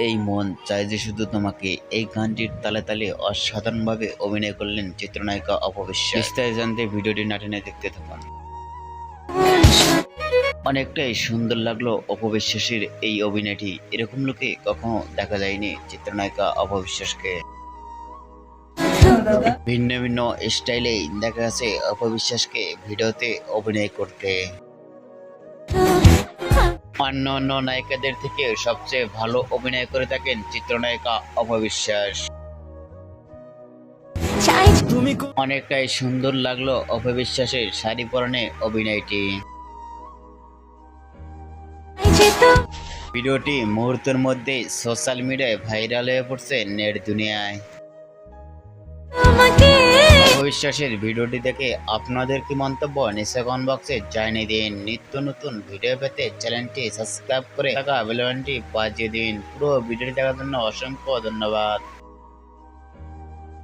এই মন চায় যে শুধু তোমাকে। এই গানটির তালে তালে অসাধারণভাবে অভিনয় করলেন চিত্রনায়িকা অপবিশ্বাস। বিস্তারিত জানতে ভিডিওটি না টেনে দেখতে থাকুন। অনেকটাই সুন্দর লাগলো অপবিশ্বাসের এই অভিনয়টি। এরকম লোকে কখনো দেখা যায়নি চিত্রনায়িকা অপবিশ্বাসকে। ভিন্ন ভিন্ন স্টাইলে দেখা গেছে অপবিশ্বাসকে ভিডিওতে অভিনয় করতে। অন্যান্য নায়িকাদের থেকে সবচেয়ে ভালো অভিনয় করে থাকেন চিত্রনায়িকা অপবিশ্বাস। অনেকটাই সুন্দর লাগলো অপবিশ্বাসের শাড়ি পরনে অভিনয়টি। ভিডিওটি মুহূর্তের মধ্যে সোশ্যাল মিডিয়ায় ভাইরাল হয়ে পড়ছে নেট দুনিয়ায়। অপবিশ্বাসের ভিডিওটি দেখে আপনাদের কি মন্তব্য নিচে কমেন্ট বক্সে জানিয়ে দিন। নিত্য নতুন ভিডিও পেতে চ্যানেলটি সাবস্ক্রাইব করে থাকা বেল বাটনটি বাজিয়ে দিন। পুরো ভিডিওটি দেখার জন্য অসংখ্য ধন্যবাদ।